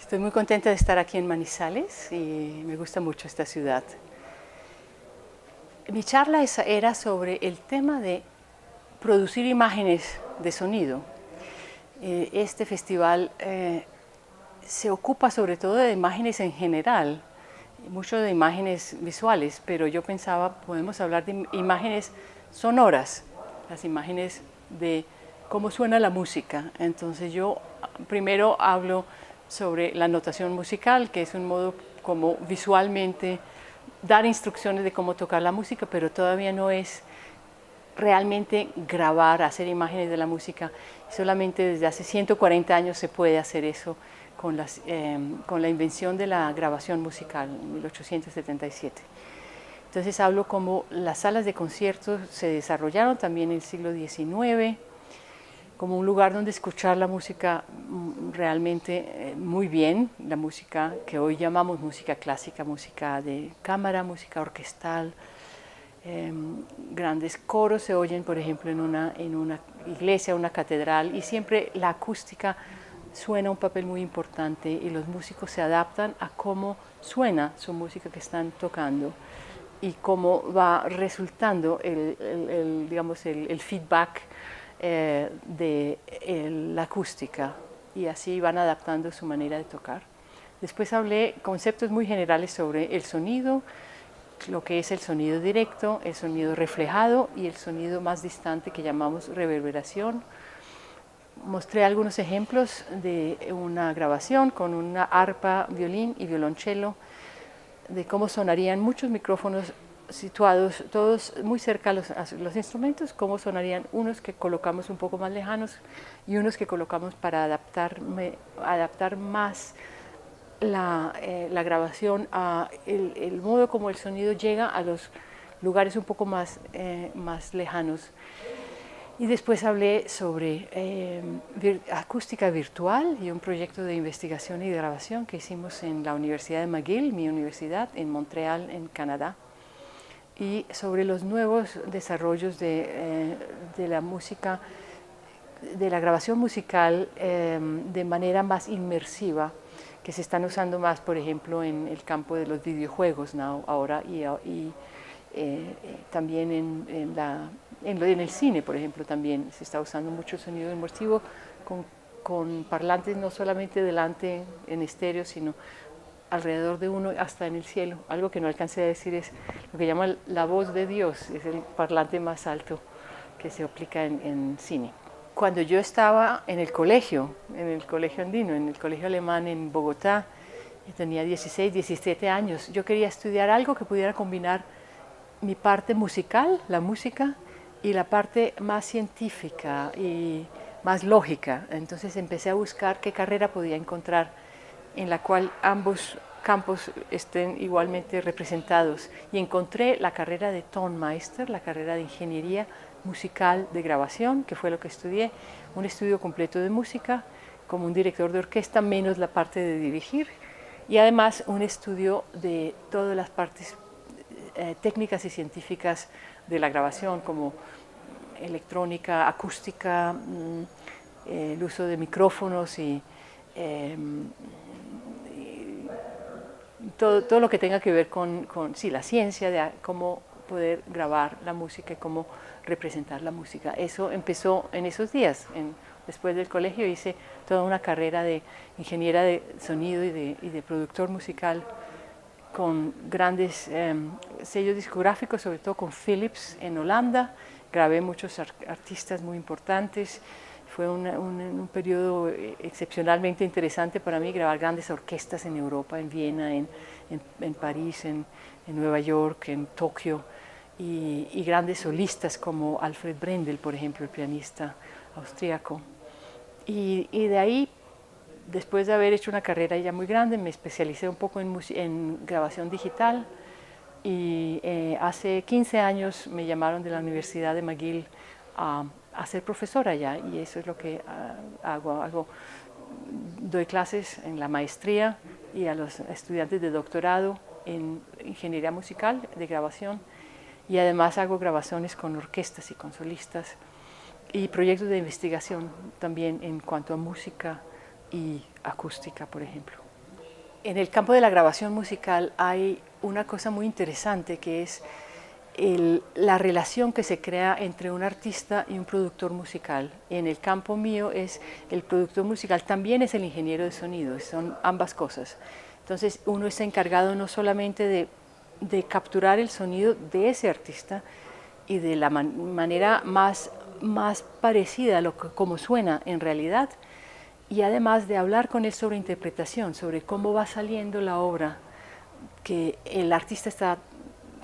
Estoy muy contenta de estar aquí en Manizales y me gusta mucho esta ciudad. Mi charla era sobre el tema de producir imágenes de sonido. Este festival se ocupa sobre todo de imágenes en general, mucho de imágenes visuales, pero yo pensaba, podemos hablar de imágenes sonoras, las imágenes de cómo suena la música. Entonces yo primero hablo sobre la notación musical, que es un modo como visualmente dar instrucciones de cómo tocar la música, pero todavía no es realmente grabar, hacer imágenes de la música. Solamente desde hace 140 años se puede hacer eso con la invención de la grabación musical en 1877. Entonces hablo cómo las salas de conciertos se desarrollaron también en el siglo XIX, como un lugar donde escuchar la música realmente muy bien, la música que hoy llamamos música clásica, música de cámara, música orquestal. Grandes coros se oyen, por ejemplo, en una iglesia, una catedral, y siempre la acústica suena un papel muy importante y los músicos se adaptan a cómo suena su música que están tocando y cómo va resultando el feedback de la acústica, y así van adaptando su manera de tocar. Después hablé conceptos muy generales sobre el sonido, lo que es el sonido directo, el sonido reflejado y el sonido más distante que llamamos reverberación. Mostré algunos ejemplos de una grabación con una arpa, violín y violonchelo, de cómo sonarían muchos micrófonos situados todos muy cerca a los instrumentos, cómo sonarían unos que colocamos un poco más lejanos y unos que colocamos para adaptar más la grabación a el modo como el sonido llega a los lugares un poco más lejanos. Y después hablé sobre acústica virtual y un proyecto de investigación y grabación que hicimos en la Universidad de McGill, mi universidad, en Montreal, en Canadá, y sobre los nuevos desarrollos de la música, de la grabación musical de manera más inmersiva, que se están usando más, por ejemplo, en el campo de los videojuegos ahora y también en el cine, por ejemplo, también se está usando mucho el sonido inmersivo con parlantes no solamente delante en estéreo, sino alrededor de uno hasta en el cielo. Algo que no alcancé a decir es lo que llaman la voz de Dios, es el parlante más alto que se aplica en cine. Cuando yo estaba en el colegio andino, en el colegio alemán en Bogotá, tenía 16, 17 años, yo quería estudiar algo que pudiera combinar mi parte musical, la música, y la parte más científica y más lógica. Entonces empecé a buscar qué carrera podía encontrar en la cual ambos campos estén igualmente representados, y encontré la carrera de Tonmeister, la carrera de ingeniería musical de grabación, que fue lo que estudié, un estudio completo de música como un director de orquesta, menos la parte de dirigir, y además un estudio de todas las partes técnicas y científicas de la grabación, como electrónica, acústica, el uso de micrófonos y todo lo que tenga que ver con la ciencia de cómo poder grabar la música y cómo representar la música. Eso empezó en esos días. Después del colegio hice toda una carrera de ingeniera de sonido y de productor musical con grandes sellos discográficos, sobre todo con Philips en Holanda. Grabé muchos artistas muy importantes. Fue un periodo excepcionalmente interesante para mí, grabar grandes orquestas en Europa, en Viena, en París, en Nueva York, en Tokio, y grandes solistas como Alfred Brendel, por ejemplo, el pianista austríaco. Y de ahí, después de haber hecho una carrera ya muy grande, me especialicé un poco en grabación digital, y hace 15 años me llamaron de la Universidad de McGill a ser profesora allá, y eso es lo que hago. Doy clases en la maestría y a los estudiantes de doctorado en ingeniería musical de grabación, y además hago grabaciones con orquestas y con solistas y proyectos de investigación también en cuanto a música y acústica, por ejemplo. en el campo de la grabación musical hay una cosa muy interesante que es la relación que se crea entre un artista y un productor musical. En el campo mío es el productor musical, también es el ingeniero de sonido, son ambas cosas. Entonces uno está encargado no solamente de capturar el sonido de ese artista y de la manera más parecida a como suena en realidad, y además de hablar con él sobre interpretación, sobre cómo va saliendo la obra que el artista está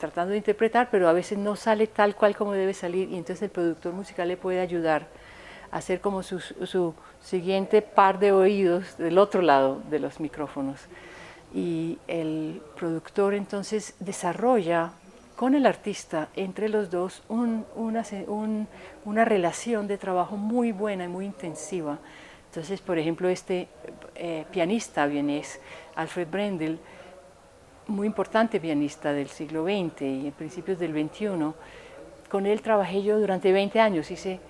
tratando de interpretar, pero a veces no sale tal cual como debe salir, y entonces el productor musical le puede ayudar a hacer como su siguiente par de oídos del otro lado de los micrófonos. Y el productor entonces desarrolla con el artista, entre los dos, una relación de trabajo muy buena y muy intensiva. Entonces, por ejemplo, este pianista vienés, Alfred Brendel, muy importante pianista del siglo XX y en principios del XXI, con él trabajé yo durante 20 años, hice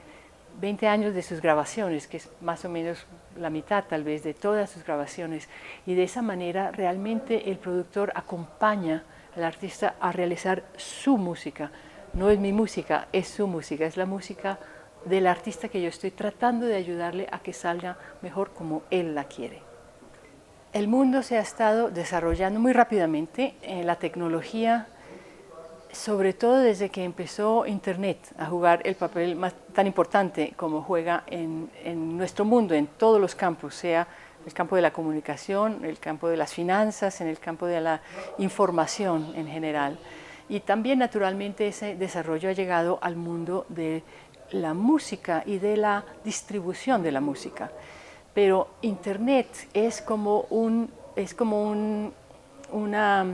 20 años de sus grabaciones, que es más o menos la mitad tal vez de todas sus grabaciones, y de esa manera realmente el productor acompaña al artista a realizar su música. No es mi música, es su música, es la música del artista que yo estoy tratando de ayudarle a que salga mejor como él la quiere. El mundo se ha estado desarrollando muy rápidamente, la tecnología, sobre todo desde que empezó Internet a jugar el papel tan importante como juega en nuestro mundo, en todos los campos, sea el campo de la comunicación, el campo de las finanzas, en el campo de la información en general. Y también naturalmente ese desarrollo ha llegado al mundo de la música y de la distribución de la música. Pero Internet es como una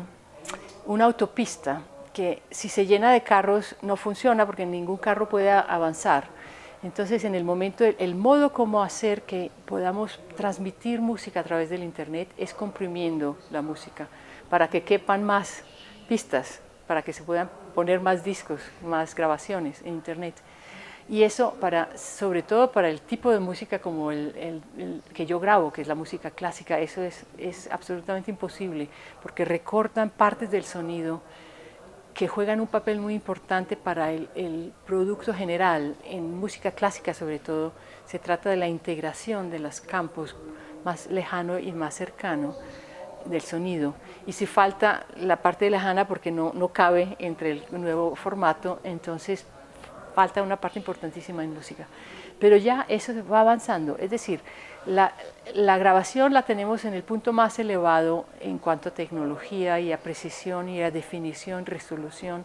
autopista que si se llena de carros no funciona porque ningún carro puede avanzar. Entonces, en el momento, el modo como hacer que podamos transmitir música a través del Internet es comprimiendo la música para que quepan más pistas, para que se puedan poner más discos, más grabaciones en Internet. Y eso, sobre todo para el tipo de música como el que yo grabo, que es la música clásica, eso es absolutamente imposible, porque recortan partes del sonido que juegan un papel muy importante para el producto general. En música clásica, sobre todo, se trata de la integración de los campos más lejano y más cercano del sonido. Y si falta la parte lejana porque no cabe entre el nuevo formato, entonces falta una parte importantísima en música. Pero ya eso va avanzando, es decir, la grabación la tenemos en el punto más elevado en cuanto a tecnología y a precisión y a definición, resolución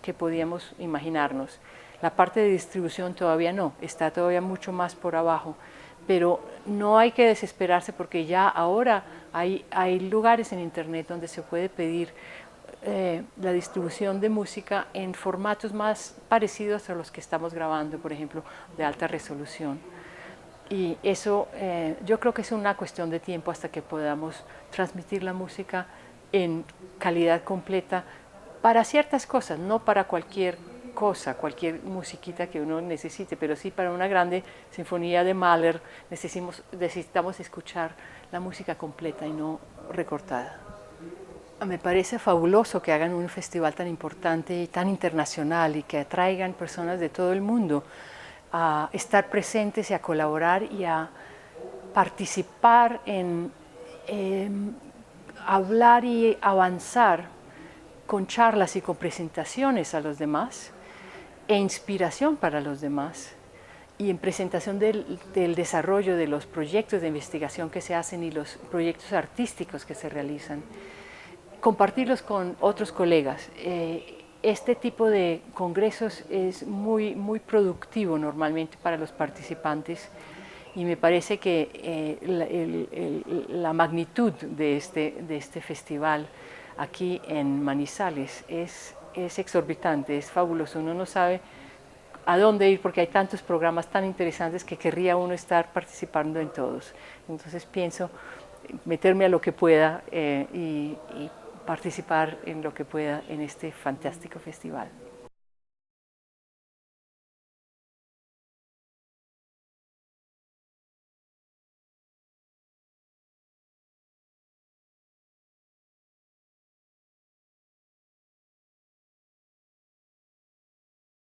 que podíamos imaginarnos. La parte de distribución todavía no, está todavía mucho más por abajo, pero no hay que desesperarse porque ya ahora hay lugares en Internet donde se puede pedir la distribución de música en formatos más parecidos a los que estamos grabando, por ejemplo, de alta resolución. Y eso yo creo que es una cuestión de tiempo hasta que podamos transmitir la música en calidad completa para ciertas cosas, no para cualquier cosa, cualquier musiquita que uno necesite, pero sí para una grande sinfonía de Mahler necesitamos escuchar la música completa y no recortada. Me parece fabuloso que hagan un festival tan importante y tan internacional y que atraigan personas de todo el mundo a estar presentes y a colaborar y a participar en hablar y avanzar con charlas y con presentaciones a los demás e inspiración para los demás y en presentación del desarrollo de los proyectos de investigación que se hacen y los proyectos artísticos que se realizan. Compartirlos con otros colegas. Este tipo de congresos es muy productivo normalmente para los participantes y me parece que la magnitud de este festival aquí en Manizales es exorbitante, es fabuloso. Uno no sabe a dónde ir porque hay tantos programas tan interesantes que querría uno estar participando en todos. Entonces pienso meterme a lo que pueda y participar en lo que pueda en este fantástico festival.